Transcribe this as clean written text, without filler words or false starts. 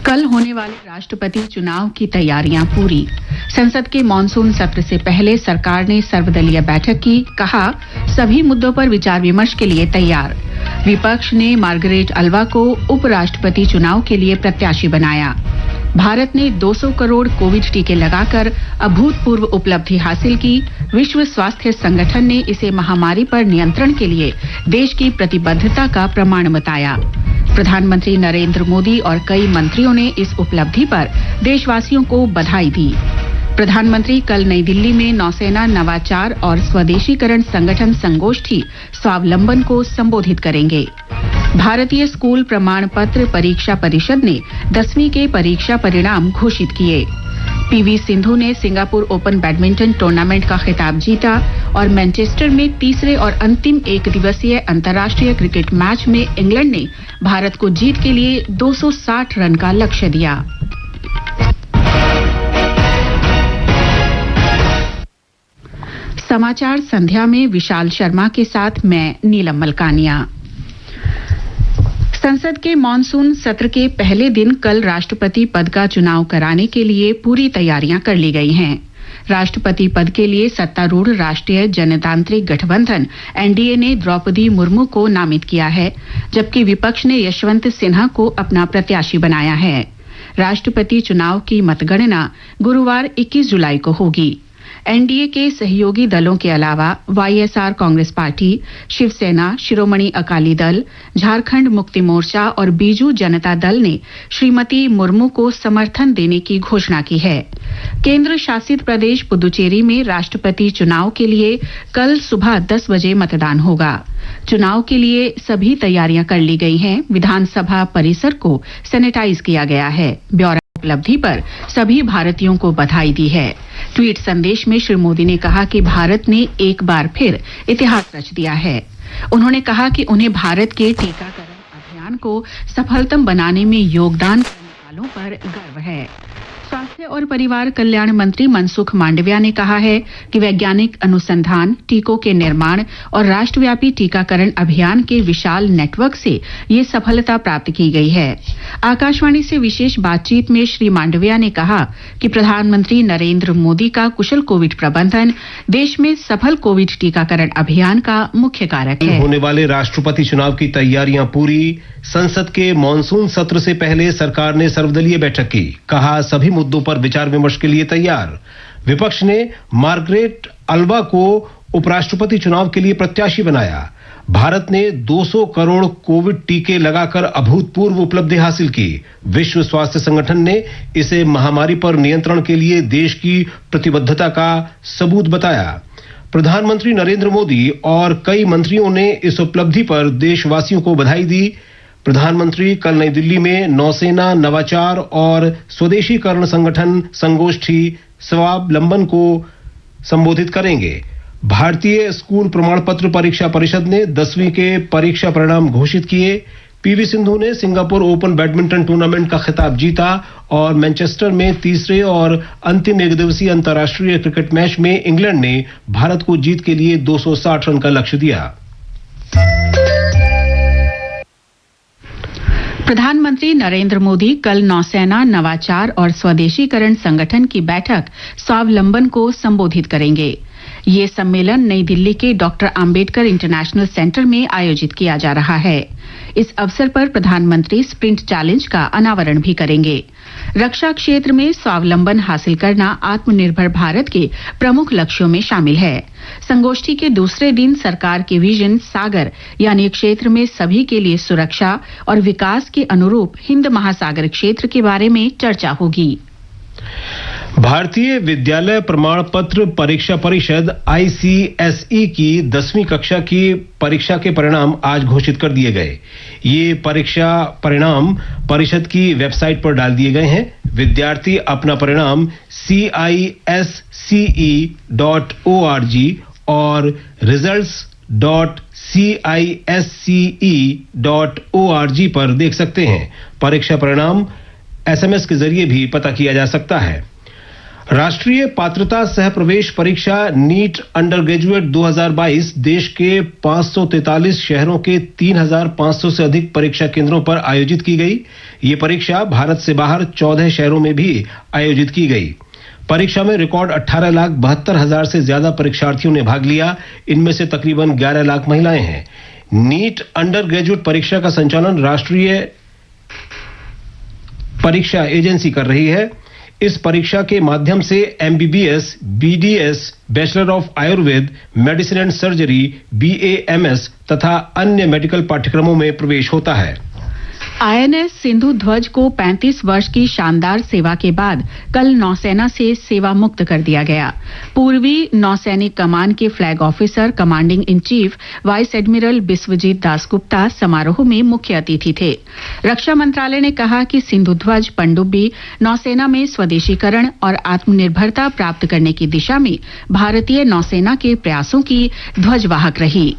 कल होने वाले राष्ट्रपति चुनाव की तैयारियां पूरी। संसद के मॉनसून सत्र से पहले सरकार ने सर्वदलीय बैठक की, कहा सभी मुद्दों पर विचार विमर्श के लिए तैयार। विपक्ष ने मार्गरेट अल्वा को उपराष्ट्रपति चुनाव के लिए प्रत्याशी बनाया। भारत ने 200 करोड़ कोविड टीके लगाकर अभूतपूर्व उपलब्धि हासिल की। विश्व स्वास्थ्य संगठन ने इसे महामारी पर नियंत्रण के लिए देश की प्रतिबद्धता का प्रमाण बताया। प्रधानमंत्री नरेंद्र मोदी और कई मंत्रियों ने इस उपलब्धि पर देशवासियों को बधाई दी। प्रधानमंत्री कल नई दिल्ली में नौसेना नवाचार और स्वदेशीकरण संगठन संगोष्ठी स्वावलंबन को संबोधित करेंगे। भारतीय स्कूल प्रमाण पत्र परीक्षा परिषद ने 10वीं के परीक्षा परिणाम घोषित किए। पीवी सिंधु ने सिंगापुर ओपन बैडमिंटन टूर्नामेंट का खिताब जीता और मैनचेस्टर में तीसरे और अंतिम एक दिवसीय अंतर्राष्ट्रीय क्रिकेट मैच में इंग्लैंड ने भारत को जीत के लिए 260 रन का लक्ष्य दिया। समाचार संध्या में विशाल शर्मा के साथ मैं नीलम मलकानिया। संसद के मॉनसून सत्र के पहले दिन कल राष्ट्रपति पद का चुनाव कराने के लिए पूरी तैयारियां कर ली गई हैं। राष्ट्रपति पद के लिए सत्तारूढ़ राष्ट्रीय जनतांत्रिक गठबंधन एनडीए ने द्रौपदी मुर्मू को नामित किया है, जबकि विपक्ष ने यशवंत सिन्हा को अपना प्रत्याशी बनाया है। राष्ट्रपति चुनाव की मतगणना गुरुवार 21 जुलाई को होगी। एनडीए के सहयोगी दलों के अलावा वाईएसआर कांग्रेस पार्टी, शिवसेना, शिरोमणि अकाली दल, झारखंड मुक्ति मोर्चा और बीजू जनता दल ने श्रीमती मुर्मू को समर्थन देने की घोषणा की है। केंद्र शासित प्रदेश पुदुचेरी में राष्ट्रपति चुनाव के लिए कल सुबह 10 बजे मतदान होगा। चुनाव के लिए सभी तैयारियां कर ली गई हैं। विधानसभा परिसर को सैनिटाइज किया गया है। ब्यौरा उपलब्धि पर सभी भारतीयों को बधाई दी है। ट्वीट संदेश में श्री मोदी ने कहा कि भारत ने एक बार फिर इतिहास रच दिया है। उन्होंने कहा कि उन्हें भारत के टीकाकरण अभियान को सफलतम बनाने में योगदान करने वालों पर गर्व है। स्वास्थ्य और परिवार कल्याण मंत्री मनसुख मांडविया ने कहा है कि वैज्ञानिक अनुसंधान, टीकों के निर्माण और राष्ट्रव्यापी टीकाकरण अभियान के विशाल नेटवर्क से ये सफलता प्राप्त की गई है। आकाशवाणी से विशेष बातचीत में श्री मांडविया ने कहा कि प्रधानमंत्री नरेंद्र मोदी का कुशल कोविड प्रबंधन देश में सफल कोविड टीकाकरण अभियान का मुख्य कारक है। होने वाले राष्ट्रपति चुनाव की तैयारियां पूरी। संसद के मॉनसून सत्र से पहले सरकार ने सर्वदलीय बैठक की, कहा सभी मुद्दों पर विचार विमर्श के लिए तैयार। विपक्ष ने मार्गरेट अल्वा को उपराष्ट्रपति चुनाव के लिए प्रत्याशी बनाया। भारत ने 200 करोड़ कोविड टीके लगाकर अभूतपूर्व उपलब्धि हासिल की। विश्व स्वास्थ्य संगठन ने इसे महामारी पर नियंत्रण के लिए देश की प्रतिबद्धता का सबूत बताया। प्रधानमंत्री नरेंद्र मोदी और कई मंत्रियों ने इस उपलब्धि पर देशवासियों को बधाई दी। प्रधानमंत्री कल नई दिल्ली में नौसेना नवाचार और स्वदेशीकरण संगठन संगोष्ठी स्वावलंबन को संबोधित करेंगे। भारतीय स्कूल प्रमाण पत्र परीक्षा परिषद ने 10वीं के परीक्षा परिणाम घोषित किए। पीवी सिंधु ने सिंगापुर ओपन बैडमिंटन टूर्नामेंट का खिताब जीता और मैनचेस्टर में तीसरे और अंतिम एक दिवसीय अंतर्राष्ट्रीय क्रिकेट मैच में इंग्लैंड ने भारत को जीत के लिए 260 रन का लक्ष्य दिया। प्रधानमंत्री नरेंद्र मोदी कल नौसेना नवाचार और स्वदेशीकरण संगठन की बैठक स्वावलंबन को संबोधित करेंगे। ये सम्मेलन नई दिल्ली के डॉक्टर आम्बेडकर इंटरनेशनल सेंटर में आयोजित किया जा रहा है। इस अवसर पर प्रधानमंत्री स्प्रिंट चैलेंज का अनावरण भी करेंगे। रक्षा क्षेत्र में स्वावलंबन हासिल करना आत्मनिर्भर भारत के प्रमुख लक्ष्यों में शामिल है। संगोष्ठी के दूसरे दिन सरकार के विजन सागर यानी क्षेत्र में सभी के लिए सुरक्षा और विकास के अनुरूप हिंद महासागर क्षेत्र के बारे में चर्चा होगी। भारतीय विद्यालय प्रमाण पत्र परीक्षा परिषद आईसीएसई की 10वीं कक्षा की परीक्षा के परिणाम आज घोषित कर दिए गए। ये परीक्षा परिणाम परिषद की वेबसाइट पर डाल दिए गए हैं। विद्यार्थी अपना परिणाम CISCE.org और results.CISCE.org पर देख सकते हैं। परीक्षा परिणाम SMS के जरिए भी पता किया जा सकता है। राष्ट्रीय पात्रता सह प्रवेश परीक्षा नीट अंडर ग्रेजुएट 2022 देश के 543 शहरों के 3,500 से अधिक परीक्षा केंद्रों पर आयोजित की गई। ये परीक्षा भारत से बाहर 14 शहरों में भी आयोजित की गई। परीक्षा में रिकॉर्ड 18,72,000 से ज्यादा परीक्षार्थियों ने भाग लिया। इनमें से तकरीबन 11 लाख महिलाएं हैं। नीट अंडर ग्रेजुएट परीक्षा का संचालन राष्ट्रीय परीक्षा एजेंसी कर रही है। इस परीक्षा के माध्यम से MBBS, BDS, bachelor of Ayurveda, medicine and surgery, BAMS तथा अन्य मेडिकल पाठ्यक्रमों में प्रवेश होता है। आईएनएस सिंधु ध्वज को 35 वर्ष की शानदार सेवा के बाद कल नौसेना से सेवा मुक्त कर दिया गया। पूर्वी नौसैनिक कमान के flag officer commanding in chief vice admiral Biswajit Dasgupta समारोह में मुख्य अतिथि थे। रक्षा मंत्रालय ने कहा कि सिंधु ध्वज पनडुब्बी नौसेना में स्वदेशीकरण और आत्मनिर्भरता प्राप्त करने की दिशा में भारतीय नौसेना के प्रयासों की ध्वजवाहक रही।